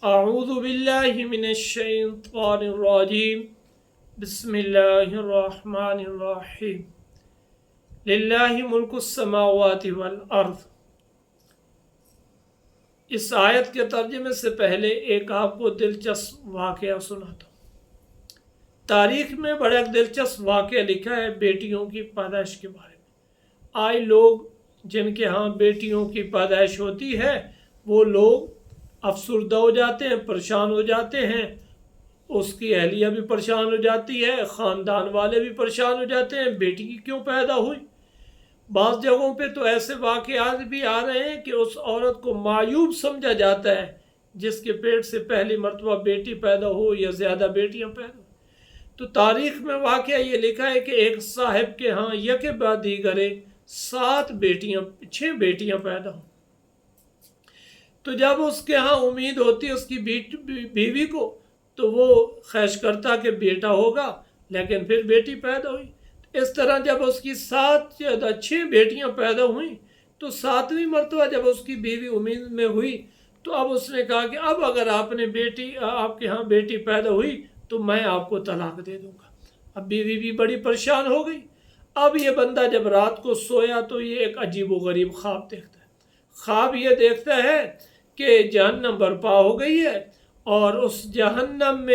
اعوذ باللہ من الشیطان الرجیم بسم اللہ الرحمن الرحیم للہ ملک السماوات والارض۔ اس آیت کے ترجمے سے پہلے ایک آپ کو دلچسپ واقعہ سناتا ہوں۔ تاریخ میں بڑا ایک دلچسپ واقعہ لکھا ہے بیٹیوں کی پیدائش کے بارے میں۔ آج لوگ جن کے ہاں بیٹیوں کی پیدائش ہوتی ہے وہ لوگ افسردہ ہو جاتے ہیں، پریشان ہو جاتے ہیں، اس کی اہلیہ بھی پریشان ہو جاتی ہے، خاندان والے بھی پریشان ہو جاتے ہیں، بیٹی کی کیوں پیدا ہوئی۔ بعض جگہوں پہ تو ایسے واقعات بھی آ رہے ہیں کہ اس عورت کو معیوب سمجھا جاتا ہے جس کے پیٹ سے پہلی مرتبہ بیٹی پیدا ہو یا زیادہ بیٹیاں پیدا ہو۔ تو تاریخ میں واقعہ یہ لکھا ہے کہ ایک صاحب کے ہاں یکے بعد دیگرے 6 بیٹیاں پیدا ہوں۔ تو جب اس کے ہاں امید ہوتی ہے اس کی بیوی کو تو وہ خواہش کرتا کہ بیٹا ہوگا، لیکن پھر بیٹی پیدا ہوئی۔ اس طرح جب اس کی 6 بیٹیاں پیدا ہوئیں تو 7ویں مرتبہ جب اس کی بیوی امید میں ہوئی تو اب اس نے کہا کہ اب اگر آپ کے ہاں بیٹی پیدا ہوئی تو میں آپ کو طلاق دے دوں گا۔ اب بیوی بھی بڑی پریشان ہو گئی۔ اب یہ بندہ جب رات کو سویا تو یہ ایک عجیب و غریب خواب دیکھتا ہے۔ خواب یہ دیکھتا ہے کہ جہنم برپا ہو گئی ہے اور اس جہنم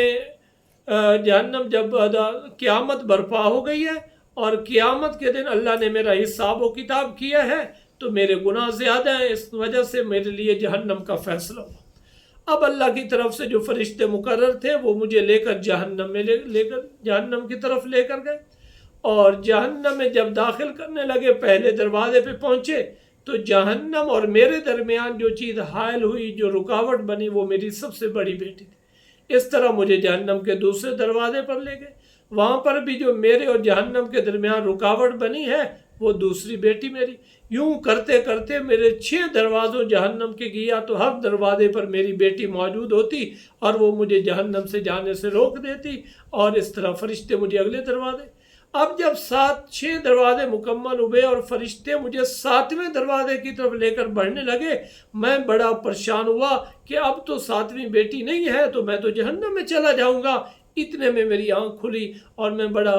جب قیامت برپا ہو گئی ہے اور قیامت کے دن اللہ نے میرا حساب و کتاب کیا ہے تو میرے گناہ زیادہ ہیں، اس وجہ سے میرے لیے جہنم کا فیصلہ ہوا۔ اب اللہ کی طرف سے جو فرشتے مقرر تھے وہ مجھے لے کر جہنم کی طرف لے کر گئے، اور جہنم میں جب داخل کرنے لگے پہلے دروازے پہ پہنچے تو جہنم اور میرے درمیان جو چیز حائل ہوئی، جو رکاوٹ بنی، وہ میری سب سے بڑی بیٹی تھی۔ اس طرح مجھے جہنم کے دوسرے دروازے پر لے گئے، وہاں پر بھی جو میرے اور جہنم کے درمیان رکاوٹ بنی ہے وہ دوسری بیٹی میری۔ یوں کرتے کرتے میرے 6 دروازوں جہنم کے گیا تو ہر دروازے پر میری بیٹی موجود ہوتی اور وہ مجھے جہنم سے جانے سے روک دیتی، اور اس طرح فرشتے مجھے اگلے دروازے۔ اب جب 6 دروازے مکمل ہوئے اور فرشتے مجھے 7ویں دروازے کی طرف لے کر بڑھنے لگے، میں بڑا پریشان ہوا کہ اب تو 7ویں بیٹی نہیں ہے تو میں تو جہنم میں چلا جاؤں گا۔ اتنے میں میری آنکھ کھلی اور میں بڑا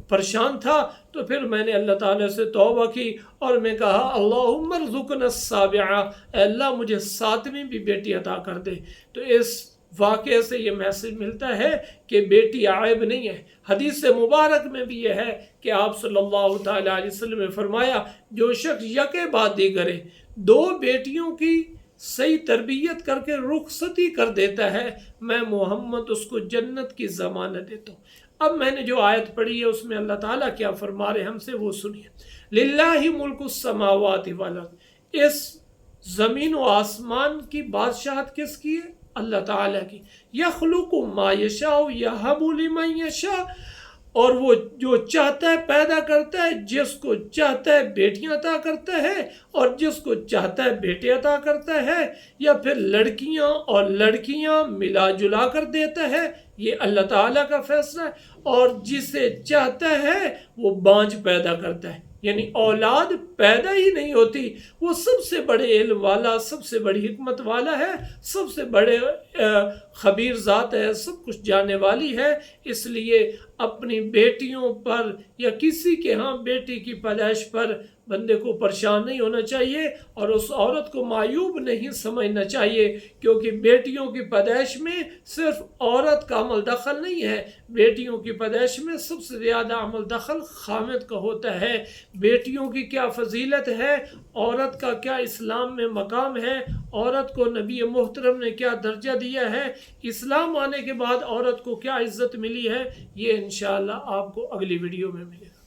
پریشان تھا، تو پھر میں نے اللہ تعالیٰ سے توبہ کی اور میں کہا اللہم ارزقنا السابعہ، اے اللہ مجھے 7ویں بھی بیٹی عطا کر دے۔ تو اس واقعے سے یہ میسج ملتا ہے کہ بیٹی عیب نہیں ہے۔ حدیث مبارک میں بھی یہ ہے کہ آپ صلی اللہ تعالیٰ علیہ وسلم نے فرمایا جو شخص یکے بعد دیگرے 2 بیٹیوں کی صحیح تربیت کر کے رخصتی کر دیتا ہے، میں محمد اس کو جنت کی ضمانت دیتا ہوں۔ اب میں نے جو آیت پڑھی ہے اس میں اللہ تعالیٰ کیا فرما رہے ہم سے وہ سنیے۔ للہ ملک السماوات والارض، اس زمین و آسمان کی بادشاہت کس کی ہے؟ اللہ تعالیٰ کی۔ یخلق ما یشاء یہب لمن یشاء، اور وہ جو چاہتا ہے پیدا کرتا ہے، جس کو چاہتا ہے بیٹیاں عطا کرتا ہے اور جس کو چاہتا ہے بیٹے عطا کرتا ہے، یا پھر لڑکیاں اور لڑکیاں ملا جلا کر دیتا ہے، یہ اللہ تعالیٰ کا فیصلہ ہے۔ اور جسے چاہتا ہے وہ بانجھ پیدا کرتا ہے، یعنی اولاد پیدا ہی نہیں ہوتی۔ وہ سب سے بڑے علم والا، سب سے بڑی حکمت والا ہے، سب سے بڑے خبیر ذات ہے، سب کچھ جاننے والی ہے۔ اس لیے اپنی بیٹیوں پر یا کسی کے ہاں بیٹی کی پیدائش پر بندے کو پریشان نہیں ہونا چاہیے اور اس عورت کو معیوب نہیں سمجھنا چاہیے، کیونکہ بیٹیوں کی پیدائش میں صرف عورت کا عمل دخل نہیں ہے، بیٹیوں کی پیدائش میں سب سے زیادہ عمل دخل خامد کا ہوتا ہے۔ بیٹیوں کی کیا فضیلت ہے، عورت کا کیا اسلام میں مقام ہے، عورت کو نبی محترم نے کیا درجہ دیا ہے، اسلام آنے کے بعد عورت کو کیا عزت ملی ہے، یہ انشاءاللہ آپ کو اگلی ویڈیو میں ملے گا۔